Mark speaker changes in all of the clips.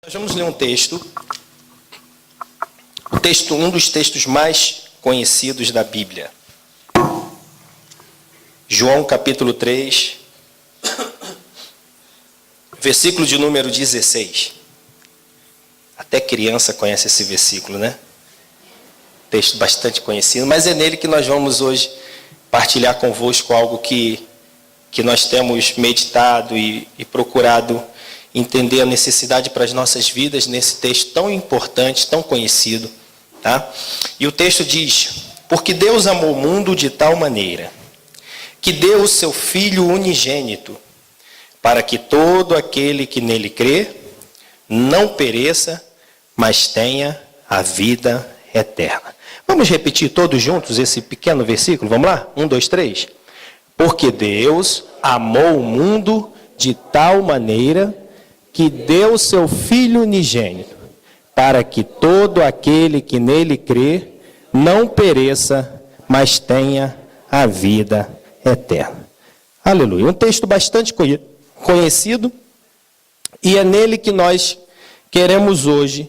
Speaker 1: Nós vamos ler um texto, um dos textos mais conhecidos da Bíblia. João capítulo 3, versículo de número 16. Até criança conhece esse versículo, né? Texto bastante conhecido, mas é nele que nós vamos hoje partilhar convosco algo que nós temos meditado e procurado entender a necessidade para as nossas vidas nesse texto tão importante, tão conhecido, tá? E o texto diz: porque Deus amou o mundo de tal maneira que deu o seu Filho unigênito, para que todo aquele que nele crê não pereça, mas tenha a vida eterna. Vamos repetir todos juntos esse pequeno versículo? Vamos lá? 1, 2, 3. Porque Deus amou o mundo de tal maneira que deu o seu Filho unigênito, para que todo aquele que nele crê não pereça, mas tenha a vida eterna. Aleluia. Um texto bastante conhecido, e é nele que nós queremos hoje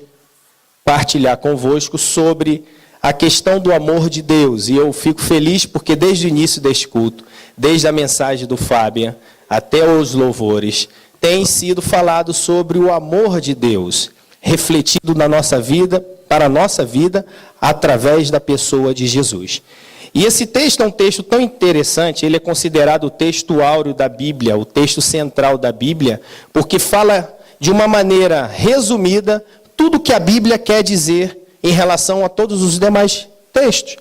Speaker 1: partilhar convosco sobre a questão do amor de Deus. E eu fico feliz porque desde o início deste culto, desde a mensagem do Fábio até os louvores, tem sido falado sobre o amor de Deus, refletido na nossa vida, para a nossa vida, através da pessoa de Jesus. E esse texto é um texto tão interessante, ele é considerado o texto áureo da Bíblia, o texto central da Bíblia, porque fala de uma maneira resumida tudo o que a Bíblia quer dizer em relação a todos os demais textos.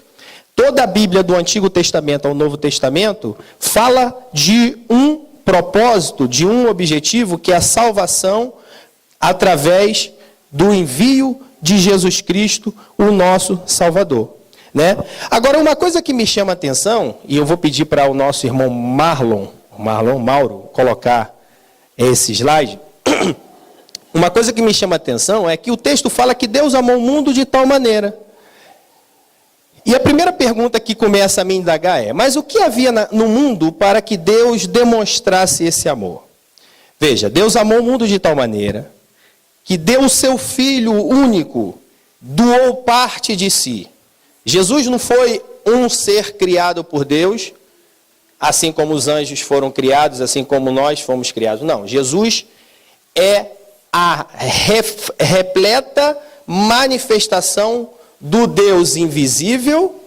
Speaker 1: Toda a Bíblia do Antigo Testamento ao Novo Testamento fala de um propósito, de um objetivo, que é a salvação através do envio de Jesus Cristo, o nosso Salvador, né? Agora, uma coisa que me chama a atenção, e eu vou pedir para o nosso irmão Mauro, colocar esse slide. Uma coisa que me chama a atenção é que o texto fala que Deus amou o mundo de tal maneira. E a primeira pergunta que começa a me indagar é: mas o que havia no mundo para que Deus demonstrasse esse amor? Veja, Deus amou o mundo de tal maneira que deu o seu Filho único, doou parte de si. Jesus não foi um ser criado por Deus, assim como os anjos foram criados, assim como nós fomos criados. Não, Jesus é a repleta manifestação do Deus invisível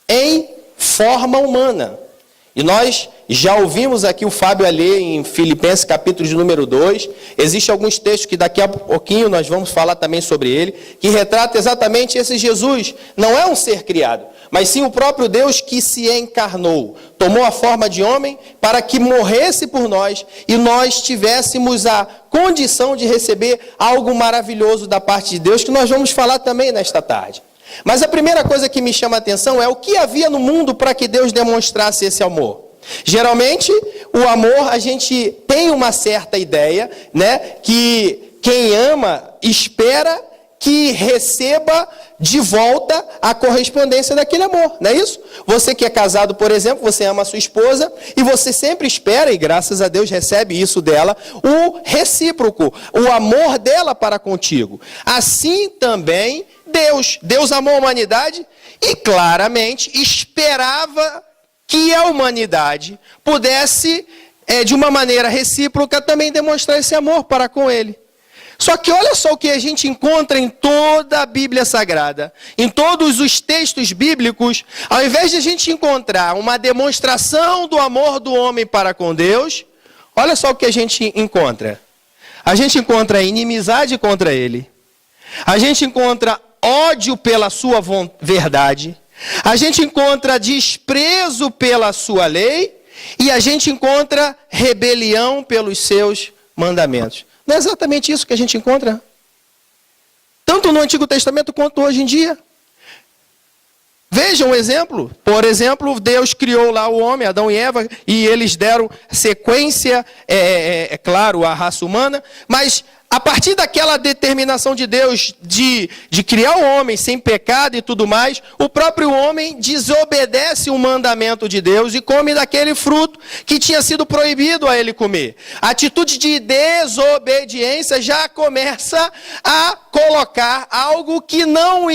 Speaker 1: em forma humana. E nós já ouvimos aqui o Fábio ler em Filipenses capítulo de número 2. Existem alguns textos que daqui a pouquinho nós vamos falar também sobre ele, que retrata exatamente esse Jesus. Não é um ser criado, mas sim o próprio Deus que se encarnou, tomou a forma de homem para que morresse por nós e nós tivéssemos a condição de receber algo maravilhoso da parte de Deus, que nós vamos falar também nesta tarde. Mas a primeira coisa que me chama a atenção é o que havia no mundo para que Deus demonstrasse esse amor. Geralmente, o amor, a gente tem uma certa ideia, né, que quem ama espera que receba de volta a correspondência daquele amor, não é isso? Você que é casado, por exemplo, você ama a sua esposa e você sempre espera, e graças a Deus recebe isso dela, o recíproco, o amor dela para contigo. Assim também Deus amou a humanidade e claramente esperava que a humanidade pudesse, de uma maneira recíproca, também demonstrar esse amor para com ele. Só que olha só o que a gente encontra em toda a Bíblia Sagrada, em todos os textos bíblicos. Ao invés de a gente encontrar uma demonstração do amor do homem para com Deus, olha só o que a gente encontra. A gente encontra inimizade contra ele. A gente encontra ódio pela sua verdade. A gente encontra desprezo pela sua lei. E a gente encontra rebelião pelos seus mandamentos. Não é exatamente isso que a gente encontra? Tanto no Antigo Testamento quanto hoje em dia. Veja um exemplo. Por exemplo, Deus criou lá o homem, Adão e Eva, e eles deram sequência, claro, à raça humana. Mas a partir daquela determinação de Deus de criar o homem sem pecado e tudo mais, o próprio homem desobedece o mandamento de Deus e come daquele fruto que tinha sido proibido a ele comer. A atitude de desobediência já começa a colocar algo que não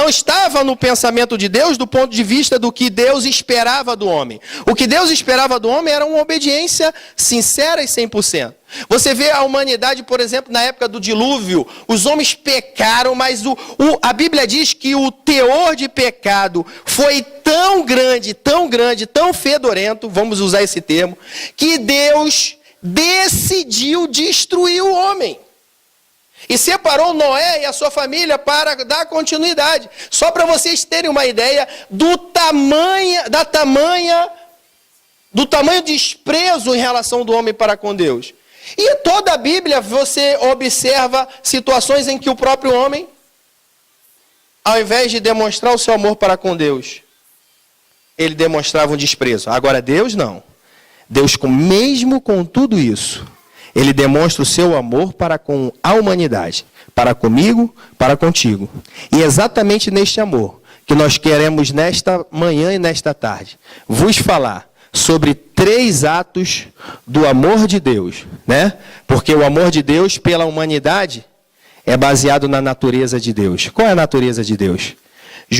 Speaker 1: estava no pensamento de Deus do ponto de vista do que Deus esperava do homem. O que Deus esperava do homem era uma obediência sincera e 100%. Você vê a humanidade, por exemplo, na época do dilúvio, os homens pecaram, mas a Bíblia diz que o teor de pecado foi tão grande, tão fedorento, vamos usar esse termo, que Deus decidiu destruir o homem. E separou Noé e a sua família para dar continuidade. Só para vocês terem uma ideia do tamanho desprezo em relação do homem para com Deus. E toda a Bíblia você observa situações em que o próprio homem, ao invés de demonstrar o seu amor para com Deus, ele demonstrava um desprezo. Agora Deus não. Deus, mesmo com tudo isso, ele demonstra o seu amor para com a humanidade, para comigo, para contigo. E é exatamente neste amor que nós queremos nesta manhã e nesta tarde vos falar sobre 3 atos do amor de Deus, né? Porque o amor de Deus pela humanidade é baseado na natureza de Deus. Qual é a natureza de Deus? 1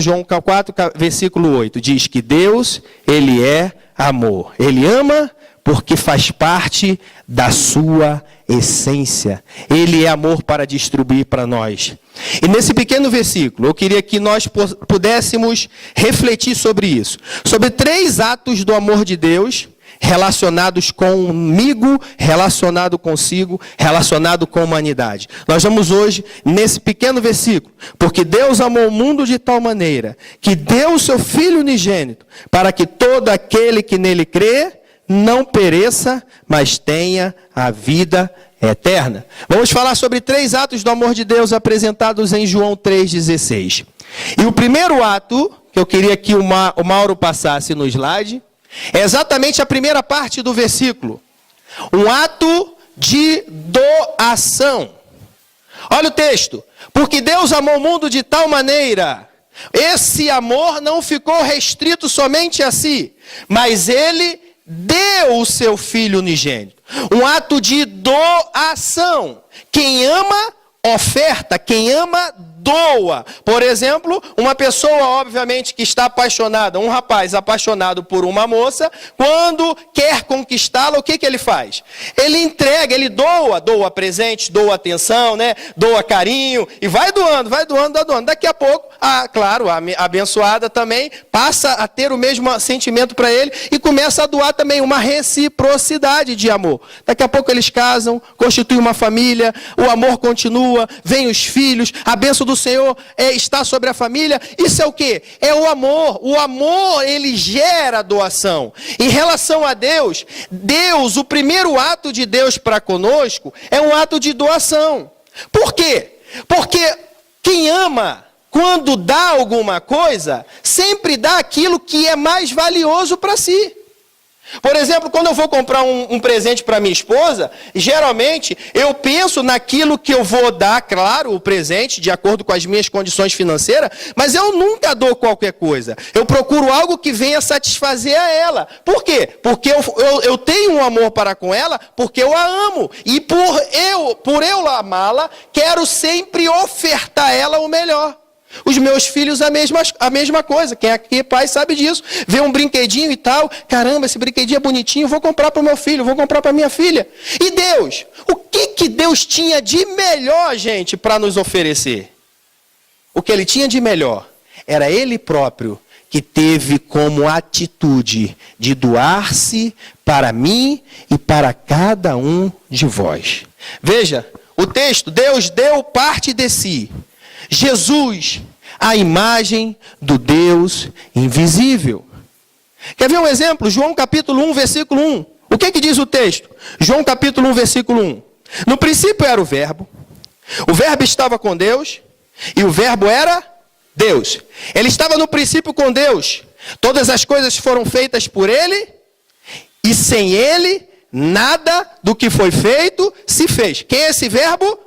Speaker 1: João 4, versículo 8, diz que Deus, ele é amor. Ele ama porque faz parte da sua essência. Ele é amor para distribuir para nós. E nesse pequeno versículo, eu queria que nós pudéssemos refletir sobre isso. Sobre 3 atos do amor de Deus, relacionados comigo, relacionado consigo, relacionado com a humanidade. Nós vamos hoje nesse pequeno versículo. Porque Deus amou o mundo de tal maneira que deu o seu Filho unigênito, para que todo aquele que nele crê não pereça, mas tenha a vida eterna. Vamos falar sobre 3 atos do amor de Deus apresentados em João 3,16. E o primeiro ato, que eu queria que o Mauro passasse no slide, é exatamente a primeira parte do versículo. Um ato de doação. Olha o texto. Porque Deus amou o mundo de tal maneira. Esse amor não ficou restrito somente a si, mas ele deu o seu Filho unigênito. Um ato de doação. Quem ama, oferta. Quem ama, doa. Por exemplo, uma pessoa, obviamente, que está apaixonada, um rapaz apaixonado por uma moça, quando quer conquistá-la, o que ele faz? Ele entrega, ele doa presentes, doa atenção, né? Doa carinho, e vai doando. Daqui a pouco, claro, a abençoada também passa a ter o mesmo sentimento para ele e começa a doar também uma reciprocidade de amor. Daqui a pouco eles casam, constituem uma família, o amor continua, vem os filhos, a bênção do Senhor está sobre a família. Isso é o quê? É o amor. O amor, ele gera doação. Em relação a Deus, o primeiro ato de Deus para conosco é um ato de doação. Por quê? Porque quem ama, quando dá alguma coisa, sempre dá aquilo que é mais valioso para si. Por exemplo, quando eu vou comprar um presente para minha esposa, geralmente eu penso naquilo que eu vou dar, claro, o presente, de acordo com as minhas condições financeiras, mas eu nunca dou qualquer coisa. Eu procuro algo que venha satisfazer a ela. Por quê? Porque eu tenho um amor para com ela, porque eu a amo. E por eu amá-la, quero sempre ofertar a ela o melhor. Os meus filhos a mesma coisa. Quem aqui é pai sabe disso. Vê um brinquedinho e tal. Caramba, esse brinquedinho é bonitinho. Vou comprar para o meu filho, vou comprar para minha filha. E Deus? O que Deus tinha de melhor, gente, para nos oferecer? O que ele tinha de melhor era ele próprio que teve como atitude de doar-se para mim e para cada um de vós. Veja, o texto, Deus deu parte de si. Jesus, a imagem do Deus invisível. Quer ver um exemplo? João capítulo 1, versículo 1. O que diz o texto? João capítulo 1, versículo 1. No princípio era o verbo estava com Deus, e o verbo era Deus. Ele estava no princípio com Deus. Todas as coisas foram feitas por ele, e sem ele, nada do que foi feito se fez. Quem é esse verbo?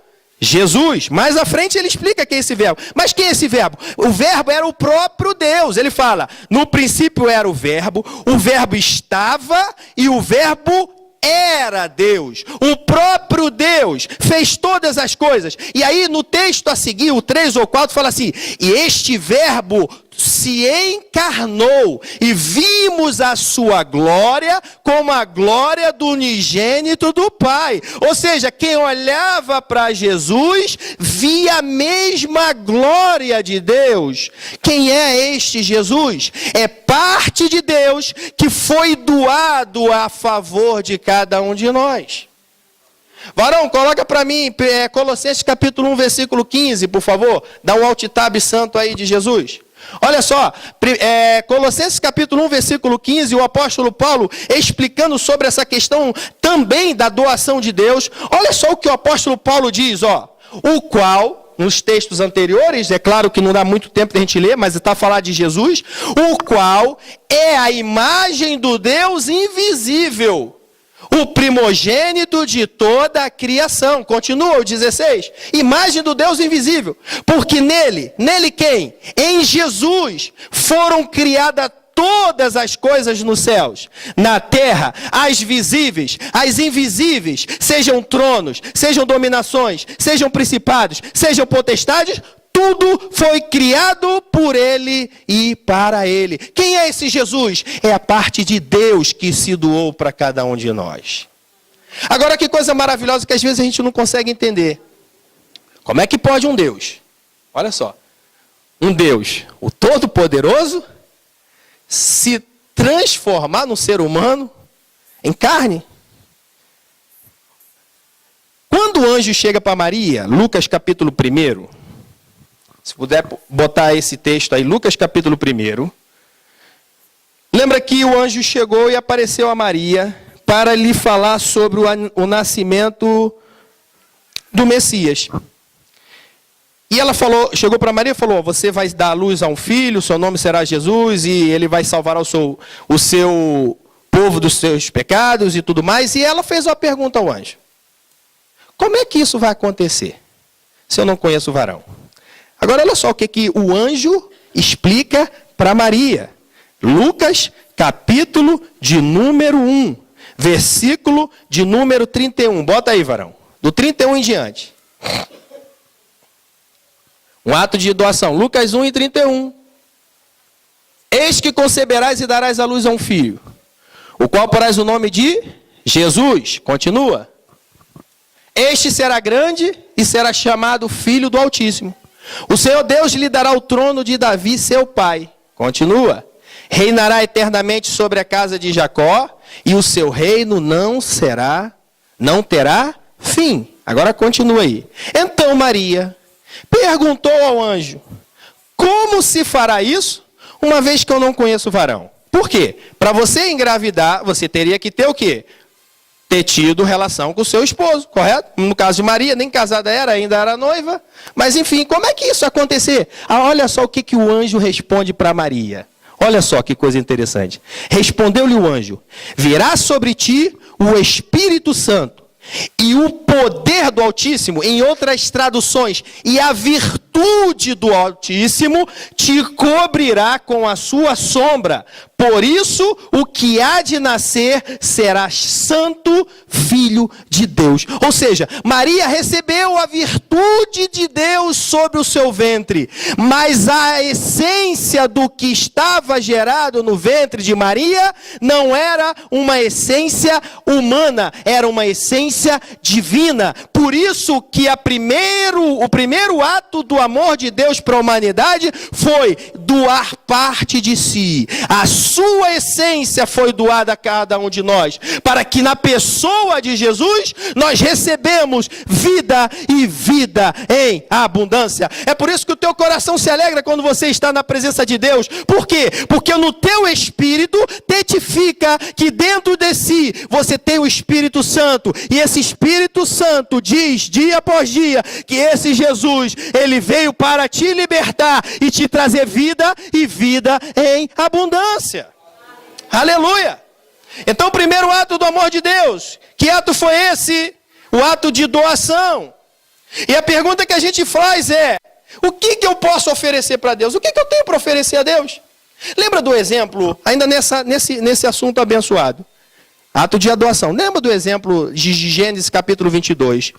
Speaker 1: Jesus. Mais à frente ele explica quem é esse verbo. Mas quem é esse verbo? O verbo era o próprio Deus. Ele fala, no princípio era o verbo estava e o verbo era Deus. O próprio Deus fez todas as coisas. E aí no texto a seguir, o 3 ou 4, fala assim, e este verbo se encarnou e vimos a sua glória como a glória do unigênito do Pai. Ou seja, quem olhava para Jesus via a mesma glória de Deus. Quem é este Jesus? É parte de Deus que foi doado a favor de cada um de nós. Varão, coloca para mim Colossenses capítulo 1, versículo 15, por favor. Dá um alt tab santo aí de Jesus. Olha só, Colossenses capítulo 1, versículo 15, o apóstolo Paulo explicando sobre essa questão também da doação de Deus. Olha só o que o apóstolo Paulo diz, ó. O qual, nos textos anteriores, é claro que não dá muito tempo de a gente ler, mas está a falar de Jesus, o qual é a imagem do Deus invisível, o primogênito de toda a criação. Continua o 16. Imagem do Deus invisível. Porque nele quem? Em Jesus foram criadas todas as coisas nos céus, na terra, as visíveis, as invisíveis, sejam tronos, sejam dominações, sejam principados, sejam potestades, tudo foi criado por ele e para ele. Quem é esse Jesus? É a parte de Deus que se doou para cada um de nós. Agora que coisa maravilhosa que às vezes a gente não consegue entender. Como é que pode um Deus? Olha só. Um Deus, o Todo-Poderoso, se transformar num ser humano em carne? Quando o anjo chega para Maria, Lucas capítulo 1, se puder botar esse texto aí, Lucas capítulo 1. Lembra que o anjo chegou e apareceu a Maria para lhe falar sobre o nascimento do Messias. E ela chegou para Maria e falou, você vai dar à luz a um filho, seu nome será Jesus, e ele vai salvar o seu povo dos seus pecados e tudo mais. E ela fez uma pergunta ao anjo. Como é que isso vai acontecer, se eu não conheço o varão? Agora olha só o que o anjo explica para Maria. Lucas, capítulo de número 1, versículo de número 31. Bota aí, varão. Do 31 em diante. Um ato de doação. Lucas 1 e 31. Eis que conceberás e darás à luz a um filho, o qual porás o nome de Jesus. Continua. Este será grande e será chamado Filho do Altíssimo. O Senhor Deus lhe dará o trono de Davi, seu pai. Continua. Reinará eternamente sobre a casa de Jacó, e o seu reino não terá fim. Agora continua aí. Então Maria perguntou ao anjo, como se fará isso, uma vez que eu não conheço o varão? Por quê? Para você engravidar, você teria que ter o quê? Ter tido relação com o seu esposo, correto? No caso de Maria, nem casada era, ainda era noiva. Mas enfim, como é que isso acontecer? Olha só o que o anjo responde para Maria. Olha só que coisa interessante. Respondeu-lhe o anjo, virá sobre ti o Espírito Santo, e o poder do Altíssimo, em outras traduções, e a virtude do Altíssimo te cobrirá com a sua sombra. Por isso, o que há de nascer será santo filho de Deus. Ou seja, Maria recebeu a virtude de Deus sobre o seu ventre, mas a essência do que estava gerado no ventre de Maria não era uma essência humana, era uma essência divina. Por isso que o primeiro ato do amor de Deus para a humanidade foi doar parte de si. A sua essência foi doada a cada um de nós, para que na pessoa de Jesus nós recebemos vida e vida em abundância. É por isso que o teu coração se alegra quando você está na presença de Deus. Por quê? Porque no teu espírito testifica que dentro de si você tem o Espírito Santo, e esse Espírito Santo diz dia após dia que esse Jesus, ele veio para te libertar e te trazer vida e vida em abundância. Aleluia! Então o primeiro ato do do amor de Deus. Que ato foi esse? O ato de doação. E a pergunta que a gente faz é: o que eu posso oferecer para Deus? O que eu tenho para oferecer a Deus? Lembra do exemplo, ainda nesse assunto abençoado? Ato de adoração. Lembra do exemplo de Gênesis capítulo 22?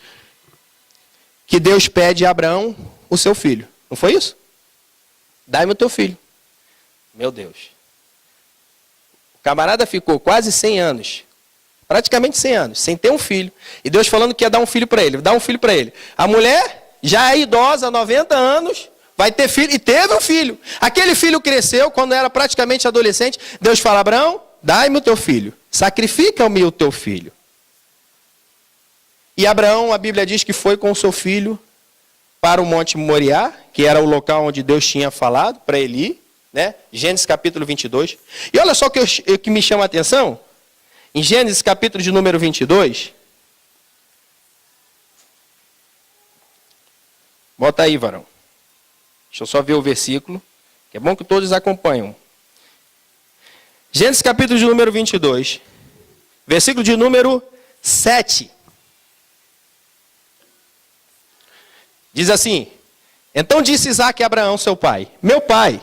Speaker 1: Que Deus pede a Abraão o seu filho. Não foi isso? Dai-me o teu filho. Meu Deus. O camarada ficou quase 100 anos. Praticamente 100 anos, sem ter um filho. E Deus falando que ia dar um filho para ele. Dá um filho para ele. A mulher, já é idosa, 90 anos, vai ter filho. E teve um filho. Aquele filho cresceu, quando era praticamente adolescente. Deus fala: Abraão, dai-me o teu filho. Sacrifica-me o teu filho. E Abraão, a Bíblia diz que foi com o seu filho para o Monte Moriá, que era o local onde Deus tinha falado para ele ir, né? Gênesis capítulo 22. E olha só o que me chama a atenção. Em Gênesis capítulo de número 22. Bota aí, varão. Deixa eu só ver o versículo, que é bom que todos acompanham. Gênesis capítulo de número 22. Versículo de número 7. Diz assim: então disse Isaque a Abraão, seu pai: meu pai.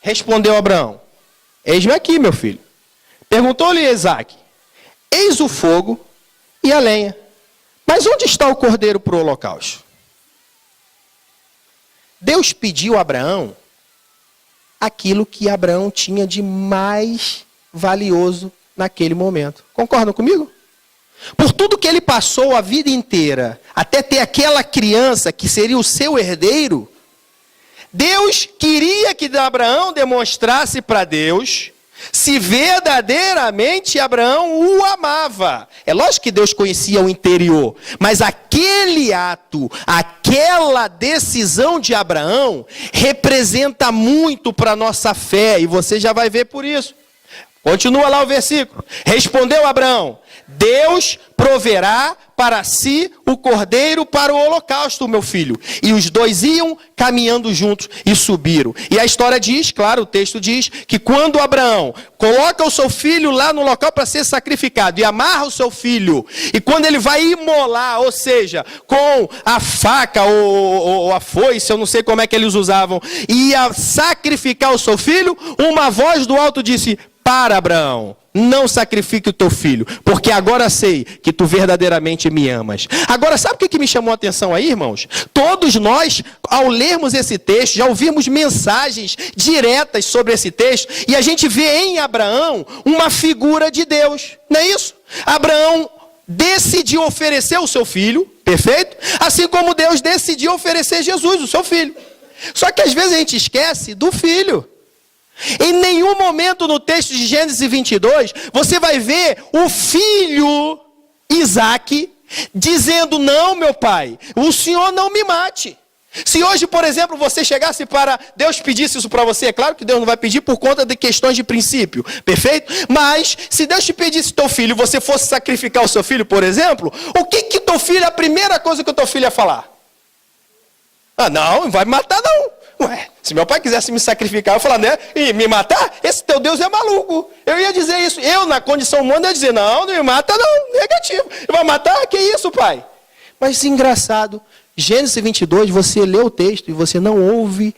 Speaker 1: Respondeu Abraão: eis-me aqui, meu filho. Perguntou-lhe Isaque: eis o fogo e a lenha, mas onde está o cordeiro para o holocausto? Deus pediu a Abraão aquilo que Abraão tinha de mais valioso naquele momento. Concordam comigo? Por tudo que ele passou a vida inteira, até ter aquela criança que seria o seu herdeiro, Deus queria que Abraão demonstrasse para Deus se verdadeiramente Abraão o amava. É lógico que Deus conhecia o interior, mas aquele ato, aquela decisão de Abraão representa muito para a nossa fé, e você já vai ver por isso. Continua lá o versículo. Respondeu Abraão: Deus proverá para si o cordeiro para o holocausto, meu filho. E os dois iam caminhando juntos e subiram. E a história diz, claro, o texto diz, que quando Abraão coloca o seu filho lá no local para ser sacrificado e amarra o seu filho, e quando ele vai imolar, ou seja, com a faca ou a foice, eu não sei como é que eles usavam, ia sacrificar o seu filho, uma voz do alto disse: para, Abraão, não sacrifique o teu filho, porque agora sei que tu verdadeiramente me amas. Agora, sabe o que me chamou a atenção aí, irmãos? Todos nós, ao lermos esse texto, já ouvimos mensagens diretas sobre esse texto, e a gente vê em Abraão uma figura de Deus, não é isso? Abraão decidiu oferecer o seu filho, perfeito? Assim como Deus decidiu oferecer Jesus, o seu filho. Só que às vezes a gente esquece do filho. Em nenhum momento no texto de Gênesis 22, você vai ver o filho Isaque dizendo: não, meu pai, o senhor não me mate. Se hoje, por exemplo, você chegasse para Deus pedisse isso para você, é claro que Deus não vai pedir por conta de questões de princípio, perfeito? Mas se Deus te pedisse teu filho e você fosse sacrificar o seu filho, por exemplo, o que teu filho, a primeira coisa que o teu filho ia falar? Ah, não vai me matar não. Ué, se meu pai quisesse me sacrificar, eu falar, né? E me matar? Esse teu Deus é maluco. Eu ia dizer isso. Eu, na condição humana, ia dizer: não me mata não, negativo. Vai matar? Que isso, pai? Mas engraçado, Gênesis 22, você lê o texto e você não ouve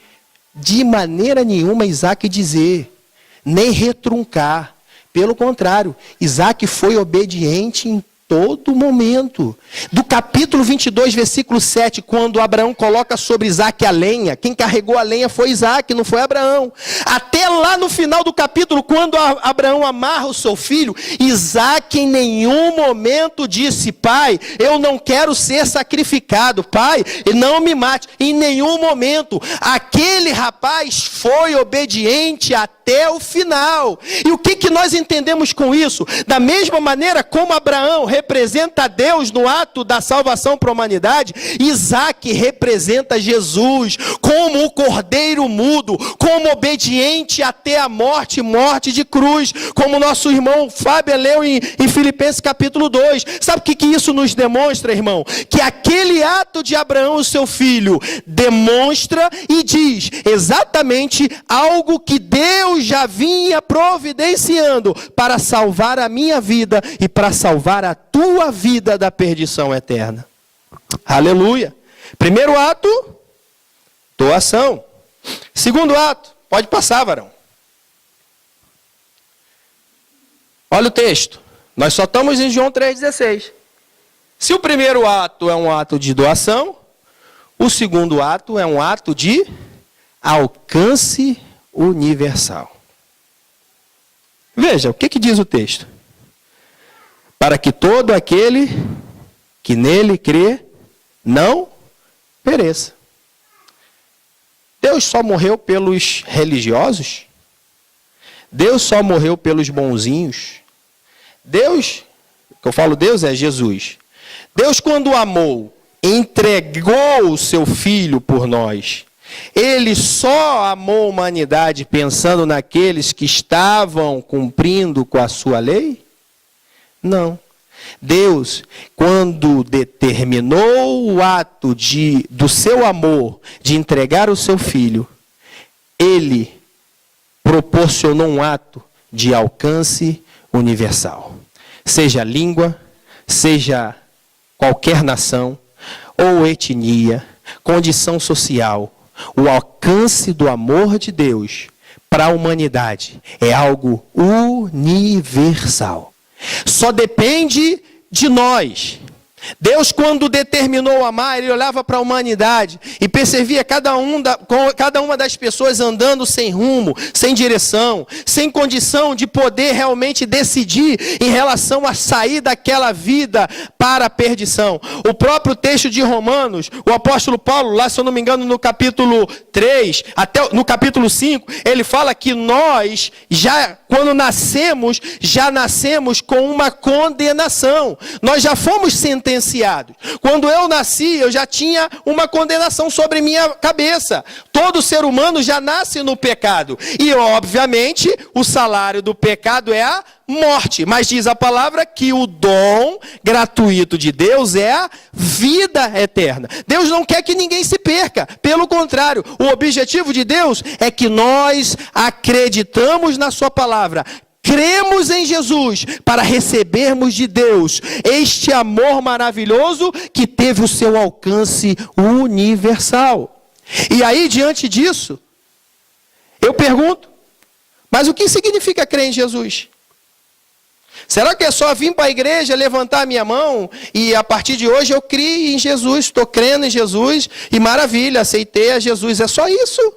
Speaker 1: de maneira nenhuma Isaque dizer, nem retruncar. Pelo contrário, Isaque foi obediente em todo momento. Do capítulo 22, versículo 7, quando Abraão coloca sobre Isaque a lenha, quem carregou a lenha foi Isaque, não foi Abraão. Até lá no final do capítulo, quando Abraão amarra o seu filho, Isaque em nenhum momento disse: pai, eu não quero ser sacrificado, pai, não me mate. Em nenhum momento. Aquele rapaz foi obediente até o final. E o que nós entendemos com isso? Da mesma maneira como Abraão representa Deus no ato da salvação para a humanidade, Isaac representa Jesus como o cordeiro mudo, como obediente até a morte, morte de cruz, como nosso irmão Fábio leu em Filipenses capítulo 2. Sabe o que isso nos demonstra, irmão? Que aquele ato de Abraão, o seu filho, demonstra e diz exatamente algo que Deus já vinha providenciando para salvar a minha vida e para salvar a tua vida da perdição eterna. Aleluia. Primeiro ato, doação. Segundo ato, pode passar, varão. Olha o texto. Nós só estamos em João 3,16. Se o primeiro ato é um ato de doação, o segundo ato é um ato de alcance universal. Veja, o que diz o texto? Para que todo aquele que nele crê não pereça. Deus só morreu pelos religiosos? Deus só morreu pelos bonzinhos? Deus, que eu falo Deus é Jesus. Deus, quando amou, entregou o seu filho por nós. Ele só amou a humanidade pensando naqueles que estavam cumprindo com a sua lei? Não. Deus, quando determinou o ato do seu amor, de entregar o seu filho, Ele proporcionou um ato de alcance universal. Seja língua, seja qualquer nação, ou etnia, condição social, o alcance do amor de Deus para a humanidade é algo universal. Só depende de nós. Deus, quando determinou amar, Ele olhava para a humanidade e percebia cada uma das pessoas andando sem rumo, sem direção, sem condição de poder realmente decidir em relação a sair daquela vida para a perdição. O próprio texto de Romanos, o apóstolo Paulo, lá se eu não me engano no capítulo 3, até no capítulo 5, ele fala que nós, quando nascemos, já nascemos com uma condenação. Nós já fomos sentenciados. Quando eu nasci, eu já tinha uma condenação sobre minha cabeça. Todo ser humano já nasce no pecado. E, obviamente, o salário do pecado é a morte. Mas diz a palavra que o dom gratuito de Deus é a vida eterna. Deus não quer que ninguém se perca. Pelo contrário, o objetivo de Deus é que nós acreditamos na sua palavra, cremos em Jesus para recebermos de Deus este amor maravilhoso que teve o seu alcance universal. E aí, diante disso, eu pergunto, mas o que significa crer em Jesus? Será que é só vir para a igreja, levantar a minha mão e a partir de hoje eu criei em Jesus, estou crendo em Jesus e maravilha, aceitei a Jesus, é só isso?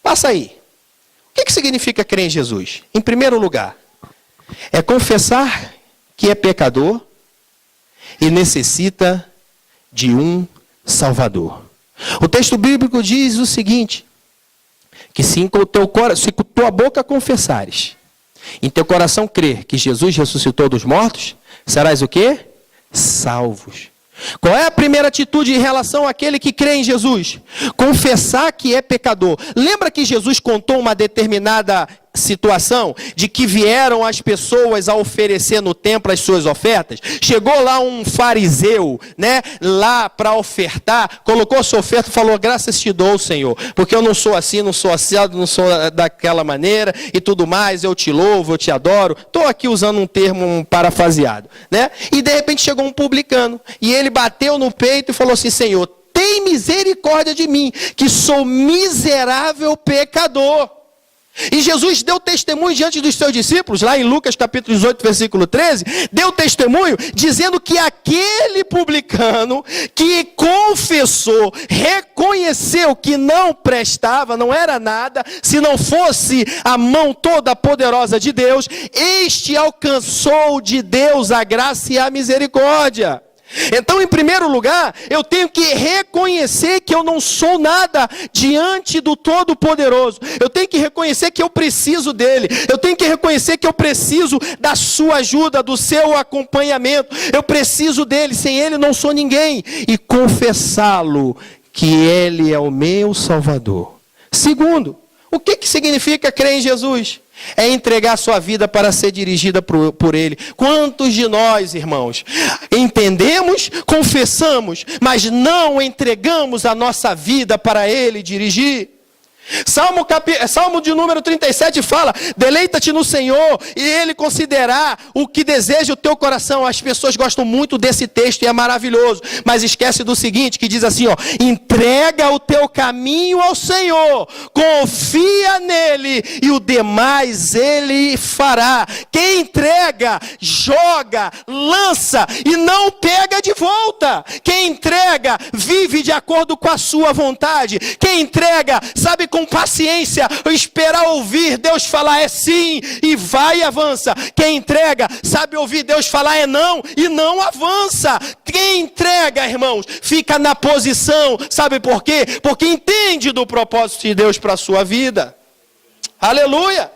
Speaker 1: Passa aí. O que significa crer em Jesus? Em primeiro lugar, é confessar que é pecador e necessita de um Salvador. O texto bíblico diz o seguinte, que se com tua boca confessares, em teu coração crer que Jesus ressuscitou dos mortos, serás o quê? Salvos. Qual é a primeira atitude em relação àquele que crê em Jesus? Confessar que é pecador. Lembra que Jesus contou uma determinada situação de que vieram as pessoas a oferecer no templo as suas ofertas? Chegou lá um fariseu, lá para ofertar, colocou sua oferta e falou, graças te dou, Senhor, porque eu não sou assim, não sou assado, não sou daquela maneira e tudo mais, eu te louvo, eu te adoro. Estou aqui usando um termo parafraseado, E de repente chegou um publicano e ele bateu no peito e falou assim, Senhor, tem misericórdia de mim, que sou miserável pecador. E Jesus deu testemunho diante dos seus discípulos, lá em Lucas capítulo 18, versículo 13, deu testemunho dizendo que aquele publicano que confessou, reconheceu que não prestava, não era nada, se não fosse a mão toda poderosa de Deus, este alcançou de Deus a graça e a misericórdia.
Speaker 2: Então, em primeiro lugar, eu tenho que reconhecer que eu não sou nada diante do Todo-Poderoso. Eu tenho que reconhecer que eu preciso dele. Eu tenho que reconhecer que eu preciso da sua ajuda, do seu acompanhamento. Eu preciso dele. Sem ele não sou ninguém. E confessá-lo que ele é o meu Salvador. Segundo, o que significa crer em Jesus? É entregar sua vida para ser dirigida por Ele. Quantos de nós, irmãos, entendemos, confessamos, mas não entregamos a nossa vida para Ele dirigir? Salmo de número 37 fala: deleita-te no Senhor e Ele concederá o que deseja o teu coração. As pessoas gostam muito desse texto e é maravilhoso, mas esquece do seguinte, que diz assim, ó: entrega o teu caminho ao Senhor, confia nele e o demais Ele fará. Quem entrega, joga, lança e não pega de volta. Quem entrega, vive de acordo com a sua vontade. Quem entrega, sabe, com paciência, esperar ouvir Deus falar é sim e vai e avança. Quem entrega, sabe ouvir Deus falar é não e não avança. Quem entrega, irmãos, fica na posição, sabe por quê? Porque entende do propósito de Deus para a sua vida. Aleluia!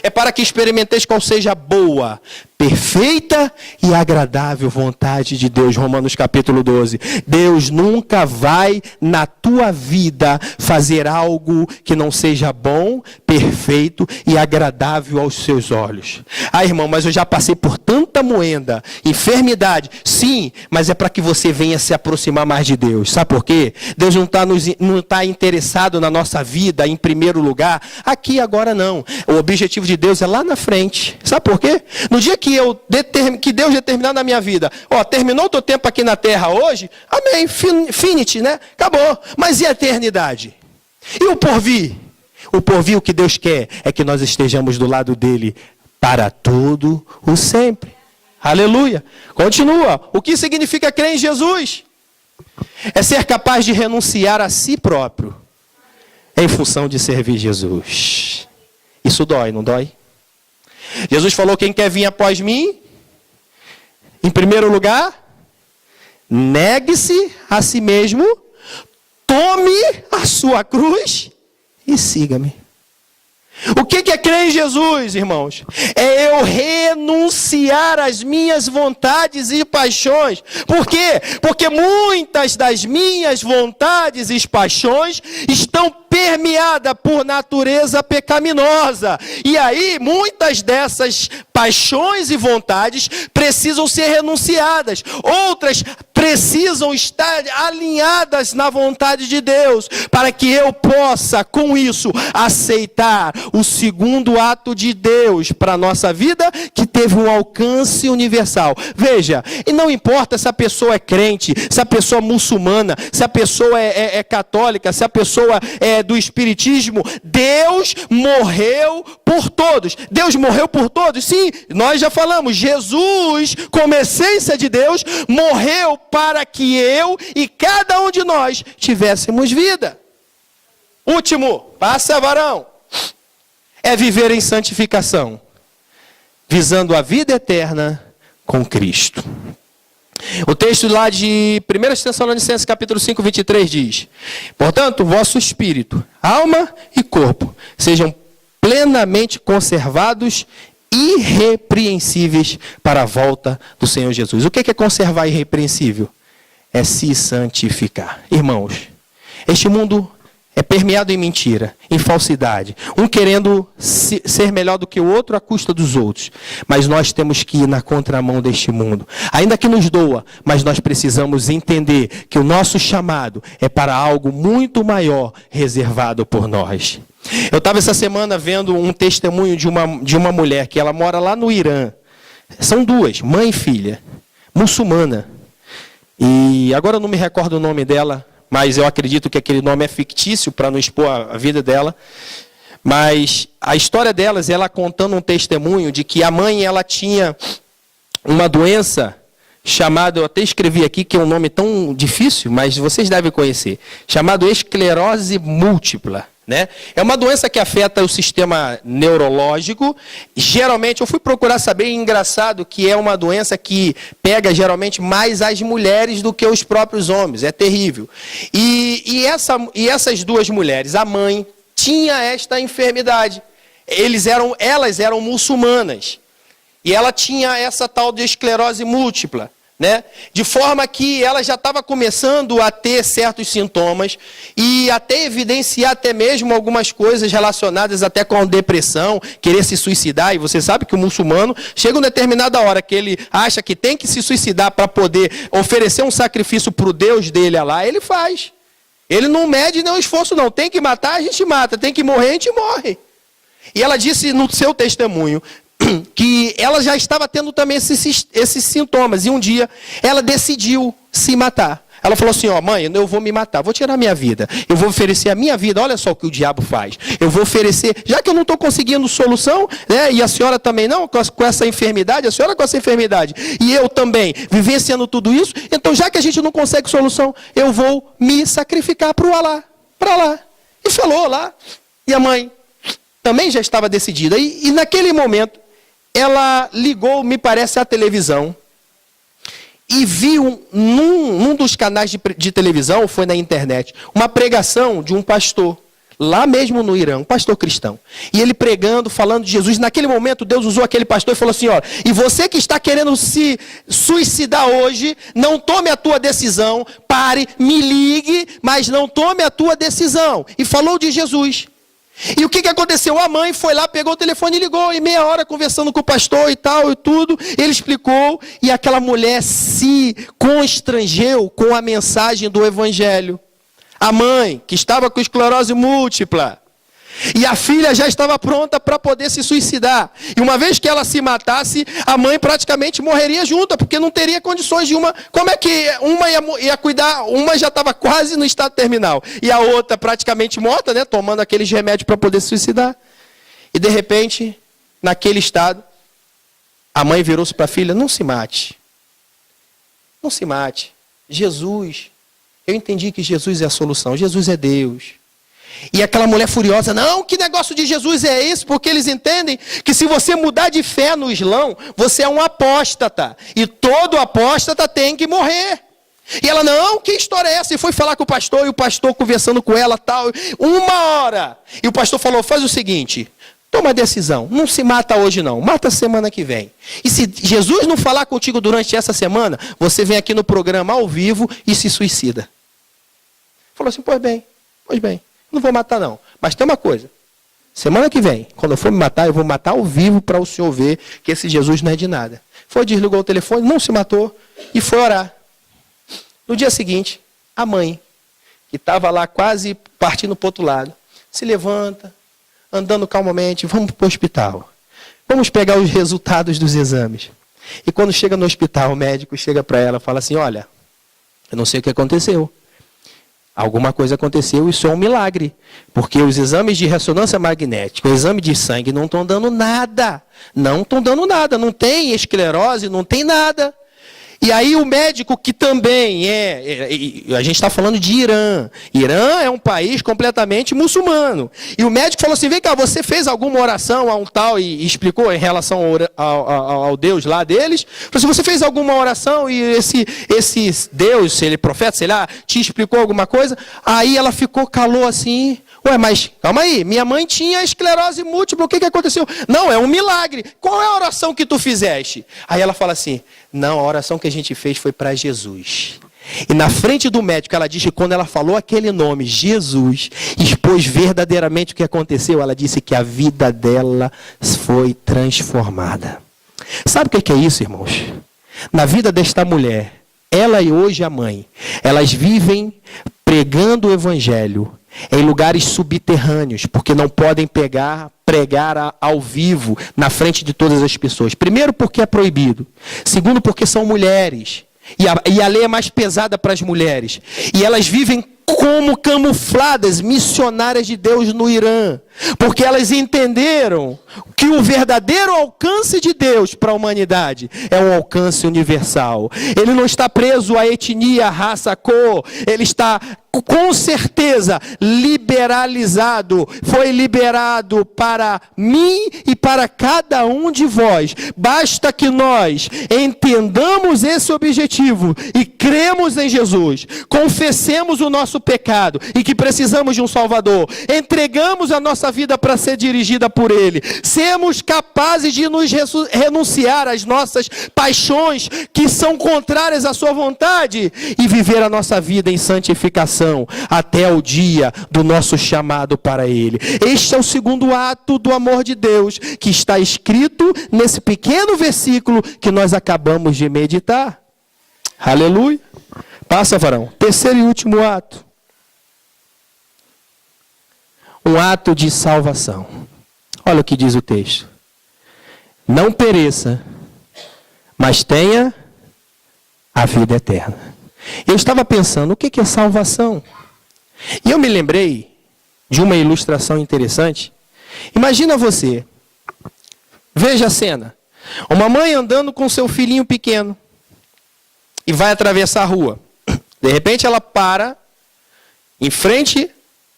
Speaker 2: É para que experimenteis qual seja a boa, perfeita e agradável vontade de Deus. Romanos capítulo 12. Deus nunca vai na tua vida fazer algo que não seja bom, perfeito e agradável aos seus olhos. Ah, irmão, mas eu já passei por tanta moenda, enfermidade. Sim, mas é para que você venha se aproximar mais de Deus. Sabe por quê? Deus não está interessado na nossa vida em primeiro lugar. Aqui agora não. O objetivo de Deus é lá na frente. Sabe por quê? No dia que Deus determinar na minha vida, ó, terminou o teu tempo aqui na terra hoje, amém, finite, né? Acabou. Mas e a eternidade? E o porvir? O porvir, o que Deus quer é que nós estejamos do lado dele para todo o sempre. Aleluia. Continua. O que significa crer em Jesus? É ser capaz de renunciar a si próprio em função de servir Jesus. Isso dói, não dói? Jesus falou: quem quer vir após mim, em primeiro lugar, negue-se a si mesmo, tome a sua cruz e siga-me. O que é crer em Jesus, irmãos? É eu renunciar às minhas vontades e paixões. Por quê? Porque muitas das minhas vontades e paixões estão permeadas por natureza pecaminosa. E aí, muitas dessas paixões e vontades precisam ser renunciadas. Outras precisam estar alinhadas na vontade de Deus, para que eu possa, com isso, aceitar o segundo ato de Deus para a nossa vida, que teve um alcance universal. Veja, e não importa se a pessoa é crente, se a pessoa é muçulmana, se a pessoa é católica, se a pessoa é do espiritismo, Deus morreu por todos. Deus morreu por todos, sim, nós já falamos, Jesus, como essência de Deus, morreu para que eu e cada um de nós tivéssemos vida. Último, passa, varão. É viver em santificação, visando a vida eterna com Cristo. O texto lá de 1 Tessalonicenses capítulo 5, 23 diz: portanto, vosso espírito, alma e corpo sejam plenamente conservados irrepreensíveis para a volta do Senhor Jesus. O que é conservar irrepreensível? É se santificar. Irmãos, este mundo é permeado em mentira, em falsidade. Um querendo ser melhor do que o outro à custa dos outros. Mas nós temos que ir na contramão deste mundo. Ainda que nos doa, mas nós precisamos entender que o nosso chamado é para algo muito maior reservado por nós. Eu estava essa semana vendo um testemunho de uma mulher que ela mora lá no Irã. São duas, mãe e filha, muçulmana. E agora eu não me recordo o nome dela, mas eu acredito que aquele nome é fictício para não expor a vida dela. Mas a história delas, ela contando um testemunho de que a mãe, ela tinha uma doença chamada, eu até escrevi aqui que é um nome tão difícil, mas vocês devem conhecer, chamado esclerose múltipla. né? É uma doença que afeta o sistema neurológico. Geralmente, eu fui procurar saber, e engraçado que é uma doença que pega geralmente mais as mulheres do que os próprios homens. É terrível. E essas duas mulheres, a mãe tinha esta enfermidade. Elas eram muçulmanas. E ela tinha essa tal de esclerose múltipla, né? De forma que ela já estava começando a ter certos sintomas e até evidenciar até mesmo algumas coisas relacionadas até com a depressão, querer se suicidar. E você sabe que o muçulmano, chega uma determinada hora que ele acha que tem que se suicidar para poder oferecer um sacrifício para o Deus dele lá, ele faz. Ele não mede nenhum esforço não. Tem que matar, a gente mata. Tem que morrer, a gente morre. E ela disse no seu testemunho que ela já estava tendo também esses sintomas. E um dia ela decidiu se matar. Ela falou assim, ó, mãe, eu vou me matar, vou tirar minha vida. Eu vou oferecer a minha vida, olha só o que o diabo faz. Eu vou oferecer, já que eu não estou conseguindo solução, né, e a senhora também não, com essa enfermidade, a senhora com essa enfermidade, e eu também, vivenciando tudo isso, então já que a gente não consegue solução, eu vou me sacrificar para lá. E falou lá. E a mãe também já estava decidida. E naquele momento, ela ligou, me parece, a televisão e viu num dos canais de televisão, foi na internet, uma pregação de um pastor, lá mesmo no Irã, um pastor cristão. E ele pregando, falando de Jesus. Naquele momento, Deus usou aquele pastor e falou assim, ó, e você que está querendo se suicidar hoje, não tome a tua decisão, pare, me ligue, mas não tome a tua decisão. E falou de Jesus. E o que aconteceu? A mãe foi lá, pegou o telefone e ligou, e meia hora conversando com o pastor e tal, e tudo, ele explicou, e aquela mulher se constrangeu com a mensagem do evangelho. A mãe, que estava com esclerose múltipla, e a filha já estava pronta para poder se suicidar. E uma vez que ela se matasse, a mãe praticamente morreria junto, porque não teria condições de uma... Como é que uma ia cuidar? Uma já estava quase no estado terminal. E a outra praticamente morta, né? Tomando aqueles remédios para poder se suicidar. E de repente, naquele estado, a mãe virou-se para a filha, não se mate. Não se mate. Jesus, eu entendi que Jesus é a solução. Jesus é Deus. E aquela mulher furiosa, não, que negócio de Jesus é esse? Porque eles entendem que se você mudar de fé no Islã, você é um apóstata. E todo apóstata tem que morrer. E ela, não, que história é essa? E foi falar com o pastor, e o pastor conversando com ela, tal, 1 hora. E o pastor falou, faz o seguinte, toma a decisão, não se mata hoje não, mata semana que vem. E se Jesus não falar contigo durante essa semana, você vem aqui no programa ao vivo e se suicida. Falou assim, pois bem. Não vou matar não, mas tem uma coisa. Semana que vem, quando eu for me matar, eu vou matar ao vivo para o senhor ver que esse Jesus não é de nada. Foi, desligou o telefone, não se matou e foi orar. No dia seguinte, a mãe, que estava lá quase partindo para o outro lado, se levanta, andando calmamente, vamos para o hospital. Vamos pegar os resultados dos exames. E quando chega no hospital, o médico chega para ela e fala assim, olha, eu não sei o que aconteceu. Alguma coisa aconteceu, isso é um milagre. Porque os exames de ressonância magnética, o exame de sangue não estão dando nada. Não tem esclerose, não tem nada. E aí o médico que também a gente está falando de Irã. Irã é um país completamente muçulmano. E o médico falou assim, vem cá, você fez alguma oração a um tal, e explicou em relação ao Deus lá deles. Falou assim, você fez alguma oração e esse Deus, se ele é profeta, sei lá, te explicou alguma coisa? Aí ela calou assim, ué, mas calma aí, minha mãe tinha esclerose múltipla, o que aconteceu? Não, é um milagre. Qual é a oração que tu fizeste? Aí ela fala assim, não, a oração que a gente fez foi para Jesus. E na frente do médico, ela diz que quando ela falou aquele nome, Jesus, expôs verdadeiramente o que aconteceu, ela disse que a vida dela foi transformada. Sabe o que é isso, irmãos? Na vida desta mulher, ela e hoje a mãe, elas vivem pregando o evangelho em lugares subterrâneos, porque não podem pregar ao vivo, na frente de todas as pessoas. Primeiro, porque é proibido. Segundo, porque são mulheres. E a lei é mais pesada para as mulheres. E elas vivem como camufladas, missionárias de Deus no Irã. Porque elas entenderam que o verdadeiro alcance de Deus para a humanidade é um alcance universal. Ele não está preso à etnia, à raça, à cor. Ele está com certeza liberalizado, foi liberado para mim e para cada um de vós. Basta que nós entendamos esse objetivo e cremos em Jesus, confessemos o nosso pecado e que precisamos de um Salvador, entregamos a nossa vida para ser dirigida por Ele, sermos capazes de nos renunciar às nossas paixões que são contrárias à sua vontade e viver a nossa vida em santificação até o dia do nosso chamado para Ele. Este é o segundo ato do amor de Deus que está escrito nesse pequeno versículo que nós acabamos de meditar. Aleluia. Passa, varão. Terceiro e último ato. Um ato de salvação. Olha o que diz o texto. Não pereça, mas tenha a vida eterna. Eu estava pensando, o que é salvação? E eu me lembrei de uma ilustração interessante. Imagina você, veja a cena. Uma mãe andando com seu filhinho pequeno e vai atravessar a rua. De repente ela para em frente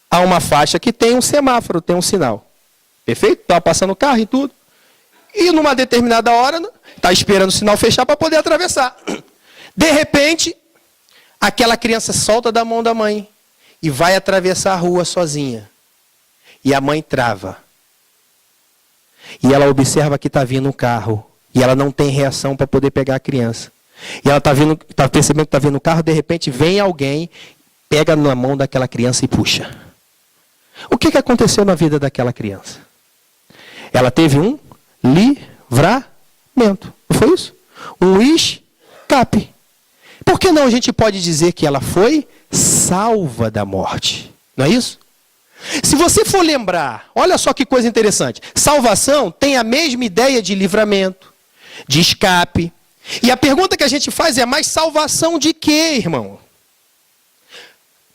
Speaker 2: a uma faixa que tem um semáforo, tem um sinal. Perfeito? Estava passando o carro e tudo. E numa determinada hora, está esperando o sinal fechar para poder atravessar. De repente, aquela criança solta da mão da mãe e vai atravessar a rua sozinha. E a mãe trava. E ela observa que está vindo um carro. E ela não tem reação para poder pegar a criança. E ela está percebendo que está vindo um carro, de repente vem alguém, pega na mão daquela criança e puxa. O que aconteceu na vida daquela criança? Ela teve um livramento. Não foi isso? Um escape. Por que não a gente pode dizer que ela foi salva da morte? Não é isso? Se você for lembrar, olha só que coisa interessante. Salvação tem a mesma ideia de livramento, de escape. E a pergunta que a gente faz é, mas salvação de quê, irmão?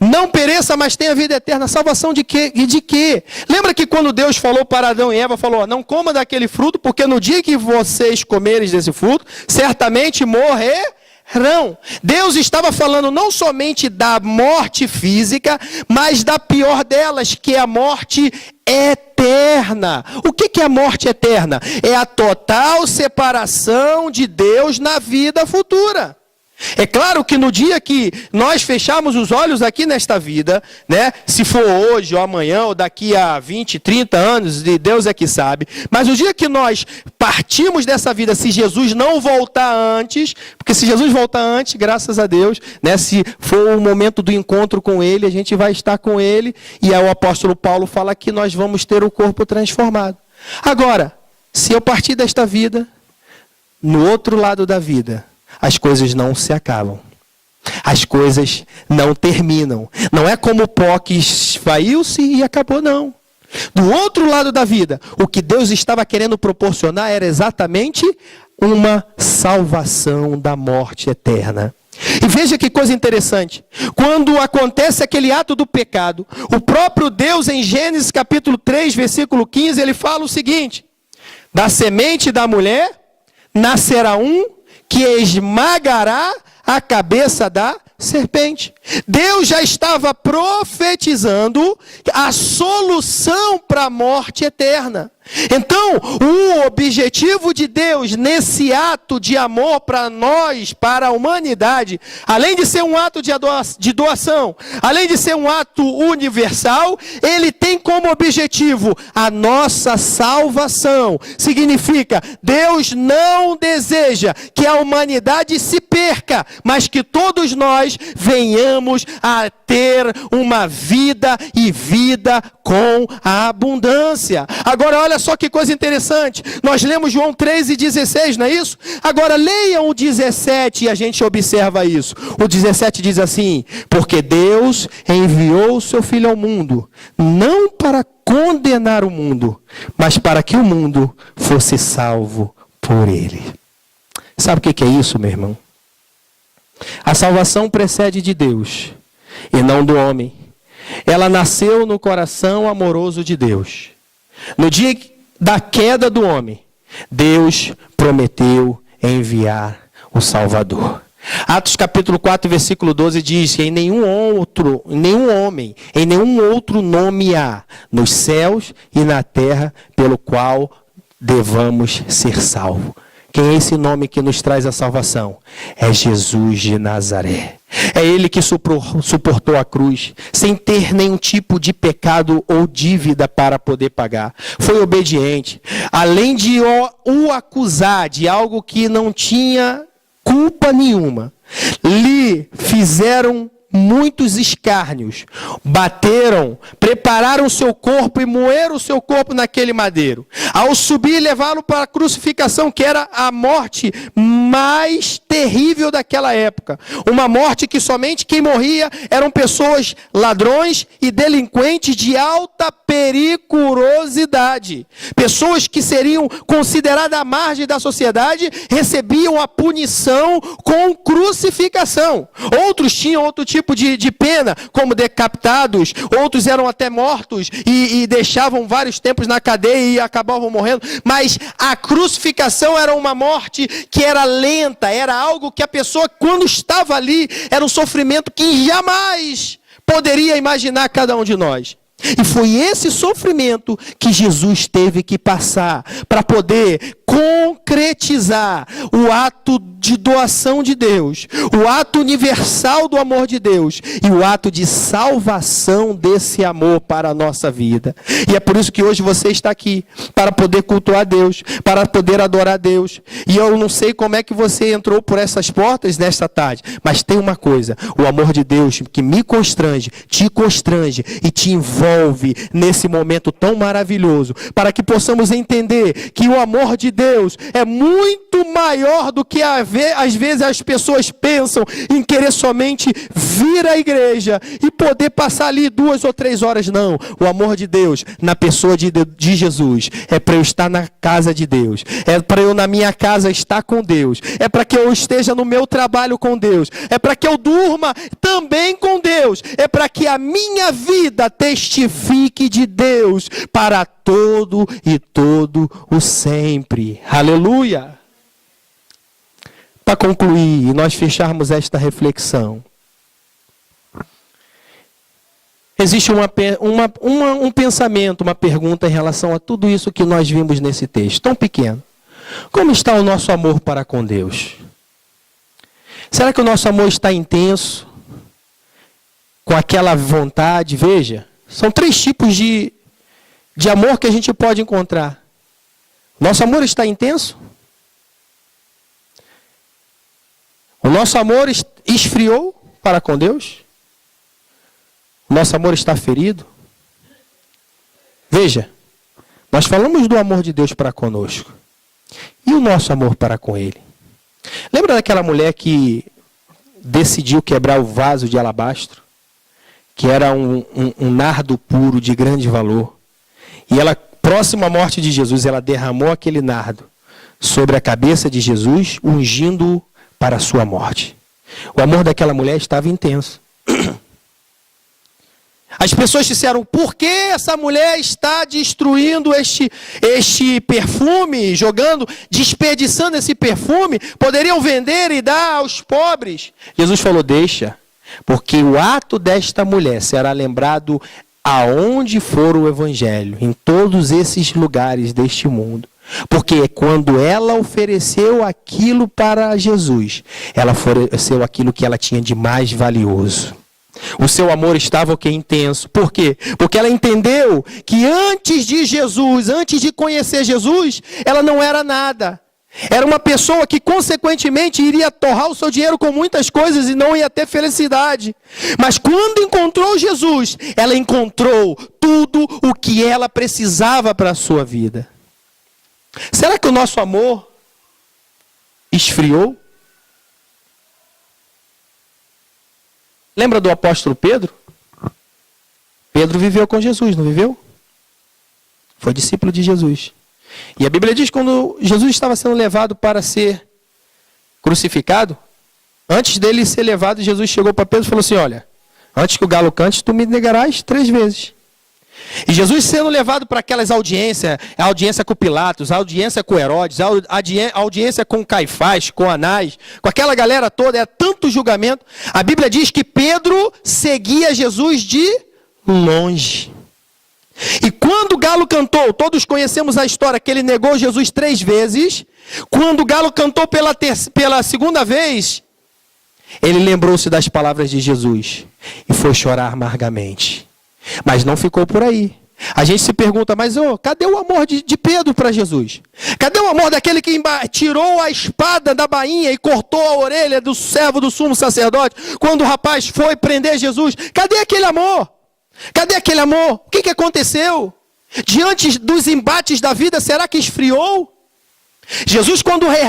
Speaker 2: Não pereça, mas tenha vida eterna. Salvação de quê? E de quê? Lembra que quando Deus falou para Adão e Eva, falou, não coma daquele fruto, porque no dia que vocês comerem desse fruto, certamente morrerão. Deus estava falando não somente da morte física, mas da pior delas, que é a morte eterna. O que é a morte eterna? É a total separação de Deus na vida futura. É claro que no dia que nós fecharmos os olhos aqui nesta vida, né, se for hoje ou amanhã ou daqui a 20, 30 anos, Deus é que sabe, mas o dia que nós partimos dessa vida, se Jesus não voltar antes, porque se Jesus voltar antes, graças a Deus, né, se for o momento do encontro com Ele, a gente vai estar com Ele, e aí o apóstolo Paulo fala que nós vamos ter o corpo transformado. Agora, se eu partir desta vida, no outro lado da vida, as coisas não se acabam. As coisas não terminam. Não é como o pó que esvaiu-se e acabou, não. Do outro lado da vida, o que Deus estava querendo proporcionar era exatamente uma salvação da morte eterna. E veja que coisa interessante. Quando acontece aquele ato do pecado, o próprio Deus, em Gênesis capítulo 3, versículo 15, ele fala o seguinte: da semente da mulher nascerá um que esmagará a cabeça da serpente. Deus já estava profetizando a solução para a morte eterna. Então, o objetivo de Deus nesse ato de amor para nós, para a humanidade, além de ser um ato de doação, além de ser um ato universal, ele tem como objetivo a nossa salvação. Significa, Deus não deseja que a humanidade se perca, mas que todos nós venhamos a ter uma vida e vida com a abundância. Agora olha só que coisa interessante. Nós lemos João 3:16, não é isso? Agora leiam o 17 e a gente observa isso. O 17 diz assim: porque Deus enviou o seu Filho ao mundo, não para condenar o mundo, mas para que o mundo fosse salvo por ele. Sabe o que é isso, meu irmão? A salvação procede de Deus e não do homem. Ela nasceu no coração amoroso de Deus. No dia da queda do homem, Deus prometeu enviar o Salvador. Atos capítulo 4, versículo 12 diz que em nenhum homem, em nenhum outro nome há nos céus e na terra pelo qual devamos ser salvos. Quem é esse nome que nos traz a salvação? É Jesus de Nazaré. É Ele que suportou a cruz, sem ter nenhum tipo de pecado ou dívida para poder pagar. Foi obediente. Além de o acusar de algo que não tinha culpa nenhuma, lhe fizeram muitos escárnios, bateram, prepararam o seu corpo e moeram o seu corpo naquele madeiro. Ao subir, levá-lo para a crucificação, que era a morte mais terrível daquela época. Uma morte que somente quem morria eram pessoas ladrões e delinquentes de alta periculosidade. Pessoas que seriam consideradas à margem da sociedade, recebiam a punição com crucificação. Outros tinham outro tipo de pena, como decapitados, outros eram até mortos e deixavam vários tempos na cadeia e acabavam morrendo, mas a crucificação era uma morte que era lenta, era algo que a pessoa, quando estava ali, era um sofrimento que jamais poderia imaginar cada um de nós. E foi esse sofrimento que Jesus teve que passar para poder concretizar o ato de doação de Deus, o ato universal do amor de Deus e o ato de salvação desse amor para a nossa vida. E é por isso que hoje você está aqui, para poder cultuar Deus, para poder adorar Deus. E eu não sei como é que você entrou por essas portas nesta tarde, mas tem uma coisa: o amor de Deus que me constrange, te constrange e te envolve nesse momento tão maravilhoso, para que possamos entender que o amor de Deus é muito maior do que às vezes as pessoas pensam em querer somente vir à igreja e poder passar ali 2 ou 3 horas. Não, o amor de Deus na pessoa de Jesus é para eu estar na casa de Deus, é para eu na minha casa estar com Deus, é para que eu esteja no meu trabalho com Deus, é para que eu durma também com Deus, é para que a minha vida testifique de Deus para todo e todo o sempre. Aleluia! Para concluir e nós fecharmos esta reflexão, existe um pensamento, uma pergunta em relação a tudo isso que nós vimos nesse texto, tão pequeno. Como está o nosso amor para com Deus? Será que o nosso amor está intenso? Com aquela vontade? Veja, são 3 tipos de amor que a gente pode encontrar. Nosso amor está intenso? O nosso amor esfriou para com Deus? O nosso amor está ferido? Veja, nós falamos do amor de Deus para conosco. E o nosso amor para com Ele? Lembra daquela mulher que decidiu quebrar o vaso de alabastro? Que era um nardo puro de grande valor. E ela, próximo à morte de Jesus, ela derramou aquele nardo sobre a cabeça de Jesus, ungindo-o para a sua morte. O amor daquela mulher estava intenso. As pessoas disseram: por que essa mulher está destruindo este perfume, desperdiçando esse perfume? Poderiam vender e dar aos pobres. Jesus falou: deixa, porque o ato desta mulher será lembrado aonde for o evangelho, em todos esses lugares deste mundo. Porque quando ela ofereceu aquilo para Jesus, ela ofereceu aquilo que ela tinha de mais valioso. O seu amor estava intenso. Por quê? Porque ela entendeu que antes de Jesus, antes de conhecer Jesus, ela não era nada. Era uma pessoa que, consequentemente, iria torrar o seu dinheiro com muitas coisas e não ia ter felicidade. Mas quando encontrou Jesus, ela encontrou tudo o que ela precisava para a sua vida. Será que o nosso amor esfriou? Lembra do apóstolo Pedro? Pedro viveu com Jesus, não viveu? Foi discípulo de Jesus. E a Bíblia diz que quando Jesus estava sendo levado para ser crucificado, antes dele ser levado, Jesus chegou para Pedro e falou assim: olha, antes que o galo cante, tu me negarás 3 vezes. E Jesus sendo levado para aquelas audiências, a audiência com Pilatos, a audiência com Herodes, a audiência com Caifás, com Anás, com aquela galera toda, é tanto julgamento. A Bíblia diz que Pedro seguia Jesus de longe. E quando o galo cantou, todos conhecemos a história, que ele negou Jesus 3 vezes. Quando o galo cantou pela segunda vez, ele lembrou-se das palavras de Jesus e foi chorar amargamente. Mas não ficou por aí. A gente se pergunta, mas cadê o amor de Pedro para Jesus? Cadê o amor daquele que tirou a espada da bainha e cortou a orelha do servo do sumo sacerdote, quando o rapaz foi prender Jesus? Cadê aquele amor? Cadê aquele amor? O que aconteceu? Diante dos embates da vida, será que esfriou? Jesus, quando é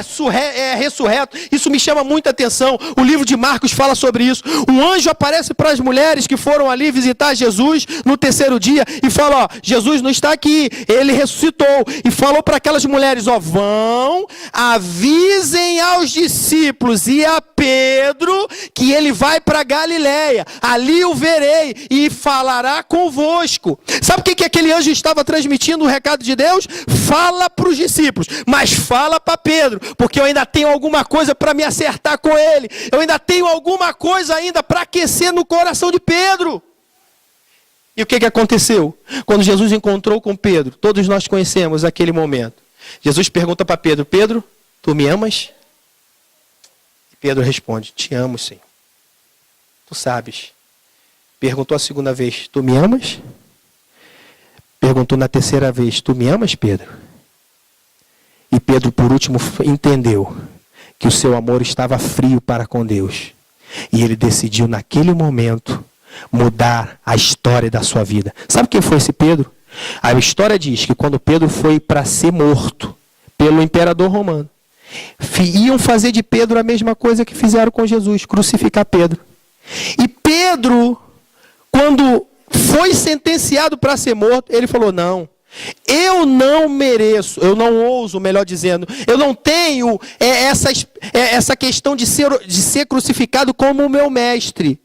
Speaker 2: ressurreto, isso me chama muita atenção. O livro de Marcos fala sobre isso. Um anjo aparece para as mulheres que foram ali visitar Jesus no terceiro dia e fala: Jesus não está aqui, ele ressuscitou. E falou para aquelas mulheres: vão, avisem aos discípulos e a Pedro que ele vai para Galileia, ali o verei e falará convosco. Sabe o que aquele anjo estava transmitindo o recado de Deus? Fala para os discípulos, mas fala para Pedro, porque eu ainda tenho alguma coisa para me acertar com ele. Eu ainda tenho alguma coisa ainda para aquecer no coração de Pedro. E o que aconteceu? Quando Jesus encontrou com Pedro, todos nós conhecemos aquele momento. Jesus pergunta para Pedro: Pedro, tu me amas? E Pedro responde: te amo, Senhor. Tu sabes. Perguntou a segunda vez: tu me amas? Perguntou na terceira vez: tu me amas, Pedro? E Pedro, por último, entendeu que o seu amor estava frio para com Deus. E ele decidiu, naquele momento, mudar a história da sua vida. Sabe quem foi esse Pedro? A história diz que quando Pedro foi para ser morto pelo imperador romano, iam fazer de Pedro a mesma coisa que fizeram com Jesus, crucificar Pedro. E Pedro, quando foi sentenciado para ser morto, ele falou: não, eu não mereço, eu não ouso, melhor dizendo, eu não tenho essa questão de ser crucificado como o meu mestre.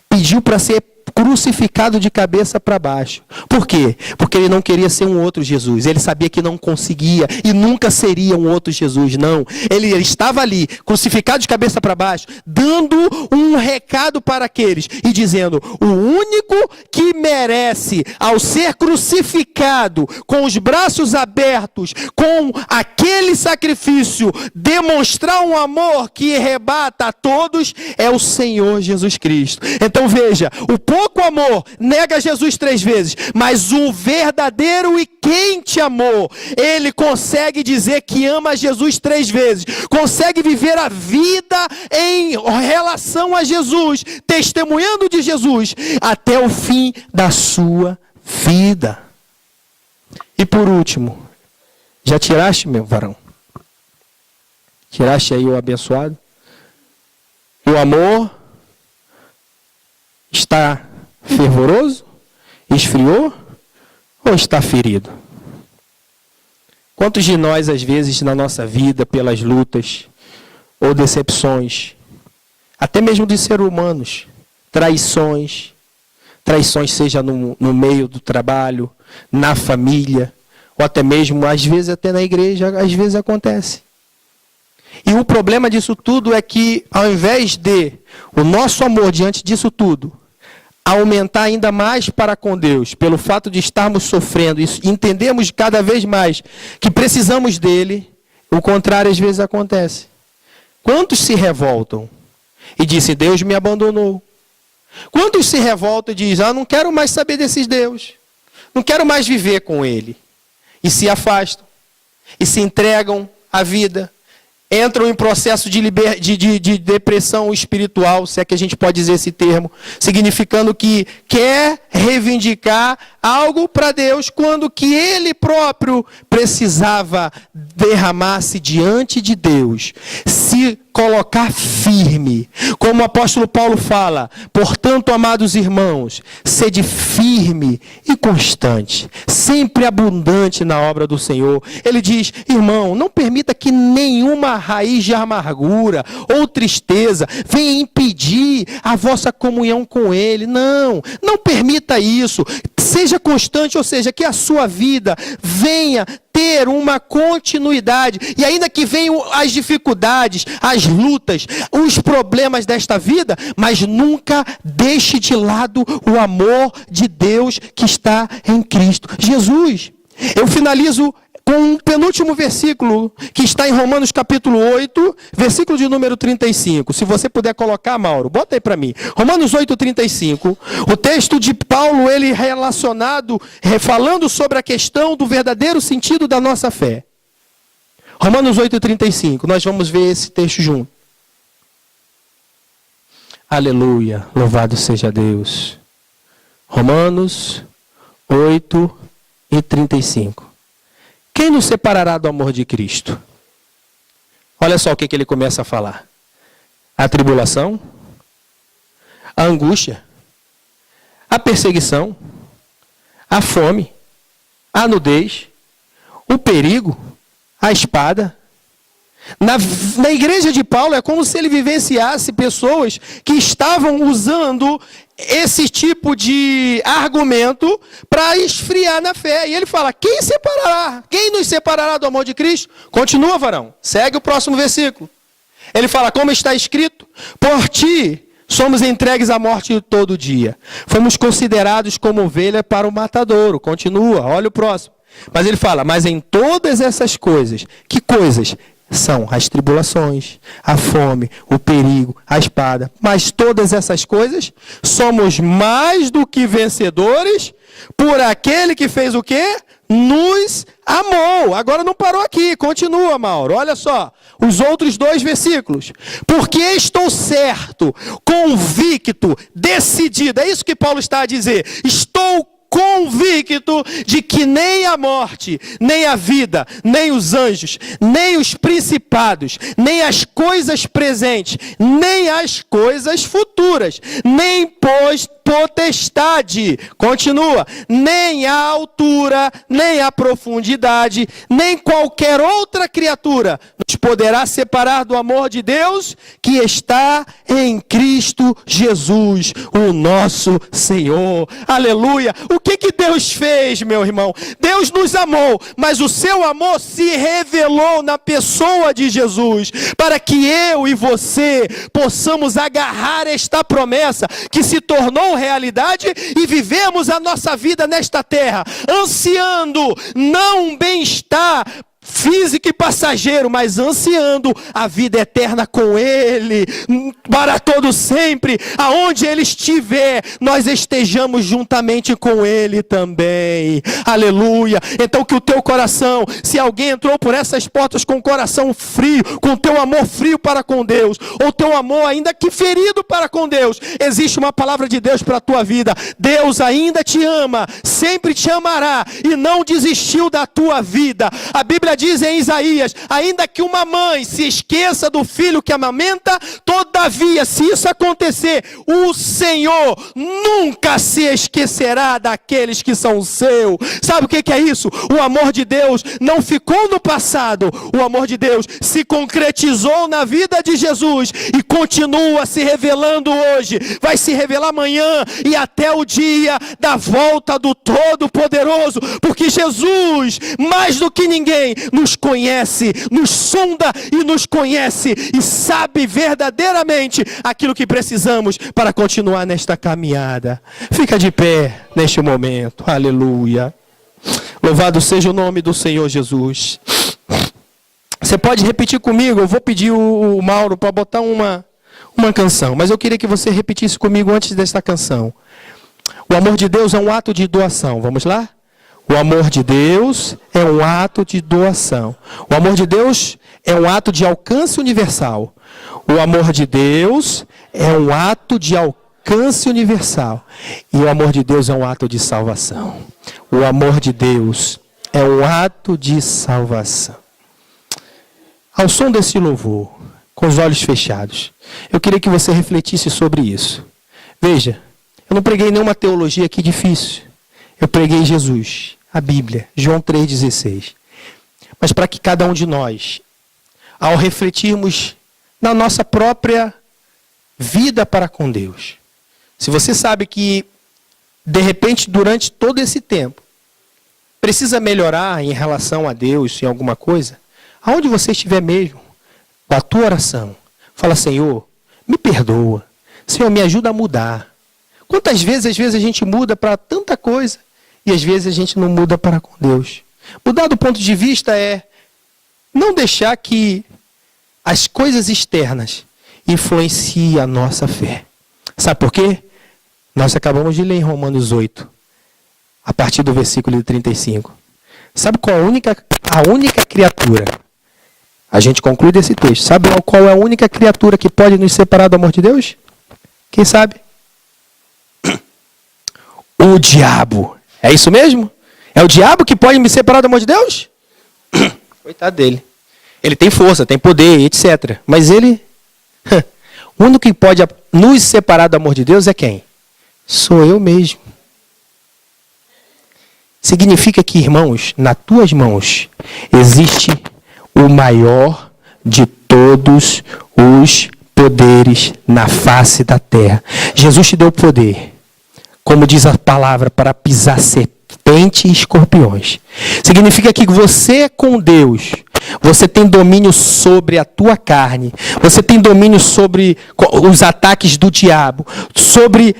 Speaker 2: Pediu para ser crucificado de cabeça para baixo. Por quê? Porque ele não queria ser um outro Jesus. Ele sabia que não conseguia e nunca seria um outro Jesus, não. Ele estava ali, crucificado de cabeça para baixo, dando um recado para aqueles e dizendo: o único que merece, ao ser crucificado, com os braços abertos, com aquele sacrifício, demonstrar um amor que arrebata a todos, é o Senhor Jesus Cristo. Então veja, o pouco amor nega Jesus 3 vezes, mas o verdadeiro e quente amor, ele consegue dizer que ama Jesus 3 vezes, consegue viver a vida em relação a Jesus, testemunhando de Jesus até o fim da sua vida. E por último, já tiraste, meu varão? Tiraste aí o abençoado? O amor está fervoroso? Esfriou? Ou está ferido? Quantos de nós, às vezes, na nossa vida, pelas lutas ou decepções, até mesmo de seres humanos, traições seja no meio do trabalho, na família, ou até mesmo, às vezes, até na igreja, às vezes acontece. E o problema disso tudo é que, ao invés de o nosso amor diante disso tudo aumentar ainda mais para com Deus, pelo fato de estarmos sofrendo e entendemos cada vez mais que precisamos dele, o contrário às vezes acontece. Quantos se revoltam e dizem: Deus me abandonou? Quantos se revoltam e dizem: não quero mais saber desses Deus, não quero mais viver com ele, e se afastam e se entregam à vida, entram em processo de depressão espiritual, se é que a gente pode dizer esse termo, significando que quer reivindicar algo para Deus, quando que ele próprio precisava derramar-se diante de Deus, se colocar firme, como o apóstolo Paulo fala: portanto, amados irmãos, sede firme e constante, sempre abundante na obra do Senhor. Ele diz: irmão, não permita que nenhuma raiz de amargura ou tristeza venha impedir a vossa comunhão com ele. Não permita isso. seja constante, ou seja, que a sua vida venha ter uma continuidade. E ainda que venham as dificuldades, as lutas, os problemas desta vida, mas nunca deixe de lado o amor de Deus que está em Cristo Jesus. Eu finalizo com um penúltimo versículo, que está em Romanos capítulo 8, versículo de número 35. Se você puder colocar, Mauro, bota aí para mim. Romanos 8, 35. O texto de Paulo, ele relacionado, falando sobre a questão do verdadeiro sentido da nossa fé. Romanos 8, 35. Nós vamos ver esse texto junto. Aleluia, louvado seja Deus. Romanos 8 e 35. Quem nos separará do amor de Cristo? Olha só o que ele começa a falar. A tribulação, a angústia, a perseguição, a fome, a nudez, o perigo, a espada. Na igreja de Paulo é como se ele vivenciasse pessoas que estavam usando esse tipo de argumento para esfriar na fé. E ele fala, quem separará? Quem nos separará do amor de Cristo? Continua, varão. Segue o próximo versículo. Ele fala, como está escrito, por ti somos entregues à morte todo dia. Fomos considerados como ovelha para o matadouro. Continua, olha o próximo. Mas ele fala, mas em todas essas coisas, que coisas? São as tribulações, a fome, o perigo, a espada. Mas todas essas coisas, somos mais do que vencedores por aquele que fez o quê? Nos amou. Agora não parou aqui, continua, Mauro. Olha só, os outros 2 versículos. Porque estou certo, convicto, decidido. É isso que Paulo está a dizer. Estou convicto de que nem a morte, nem a vida, nem os anjos, nem os principados, nem as coisas presentes, nem as coisas futuras, nem potestade, continua, nem a altura, nem a profundidade, nem qualquer outra criatura nos poderá separar do amor de Deus que está em Cristo Jesus, o nosso Senhor. Aleluia! O que Deus fez, meu irmão? Deus nos amou, mas o seu amor se revelou na pessoa de Jesus, para que eu e você possamos agarrar esta promessa que se tornou realidade e vivemos a nossa vida nesta terra, ansiando não um bem-estar físico e passageiro, mas ansiando a vida eterna com Ele, para todo sempre, aonde Ele estiver, nós estejamos juntamente com Ele também, aleluia. Então que o teu coração, se alguém entrou por essas portas com o coração frio, com o teu amor frio para com Deus, ou teu amor ainda que ferido para com Deus, existe uma palavra de Deus para a tua vida. Deus ainda te ama, sempre te amará, e não desistiu da tua vida. A Bíblia diz em Isaías, ainda que uma mãe se esqueça do filho que amamenta, todavia, se isso acontecer, o Senhor nunca se esquecerá daqueles que são seus. Sabe o que é isso? O amor de Deus não ficou no passado, o amor de Deus se concretizou na vida de Jesus e continua se revelando hoje, vai se revelar amanhã e até o dia da volta do Todo-Poderoso, porque Jesus, mais do que ninguém, nos conhece, nos sonda e nos conhece e sabe verdadeiramente aquilo que precisamos para continuar nesta caminhada. Fica de pé neste momento, aleluia. Louvado seja o nome do Senhor Jesus. Você pode repetir comigo, eu vou pedir o Mauro para botar uma canção, mas eu queria que você repetisse comigo antes desta canção. O amor de Deus é um ato de doação, vamos lá? O amor de Deus é um ato de doação. O amor de Deus é um ato de alcance universal. O amor de Deus é um ato de alcance universal. E o amor de Deus é um ato de salvação. O amor de Deus é um ato de salvação. Ao som desse louvor, com os olhos fechados, eu queria que você refletisse sobre isso. Veja, eu não preguei nenhuma teologia aqui difícil. Eu preguei Jesus, a Bíblia, João 3,16. Mas para que cada um de nós, ao refletirmos na nossa própria vida para com Deus, se você sabe que de repente, durante todo esse tempo, precisa melhorar em relação a Deus, em alguma coisa, aonde você estiver mesmo, da tua oração, fala: Senhor, me perdoa. Senhor, me ajuda a mudar. Quantas vezes, às vezes, a gente muda para tanta coisa e às vezes a gente não muda para com Deus. Mudar do ponto de vista é não deixar que as coisas externas influenciem a nossa fé. Sabe por quê? Nós acabamos de ler em Romanos 8, a partir do versículo 35. Sabe qual a única criatura? A gente conclui desse texto. Sabe qual é a única criatura que pode nos separar do amor de Deus? Quem sabe? O diabo. É isso mesmo? É o diabo que pode me separar do amor de Deus? Coitado dele. Ele tem força, tem poder, etc. Mas ele... O único que pode nos separar do amor de Deus é quem? Sou eu mesmo. Significa que, irmãos, nas tuas mãos existe o maior de todos os poderes na face da terra. Jesus te deu poder, como diz a palavra, para pisar serpente e escorpiões. Significa que você com Deus, você tem domínio sobre a tua carne, você tem domínio sobre os ataques do diabo, sobre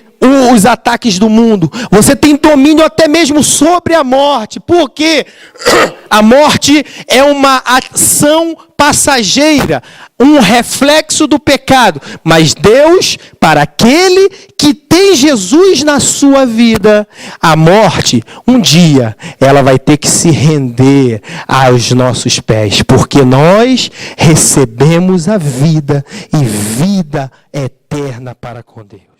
Speaker 2: os ataques do mundo, você tem domínio até mesmo sobre a morte, porque a morte é uma ação passageira, um reflexo do pecado, mas Deus, para aquele que tem Jesus na sua vida, a morte, um dia, ela vai ter que se render aos nossos pés, porque nós recebemos a vida e vida eterna para com Deus.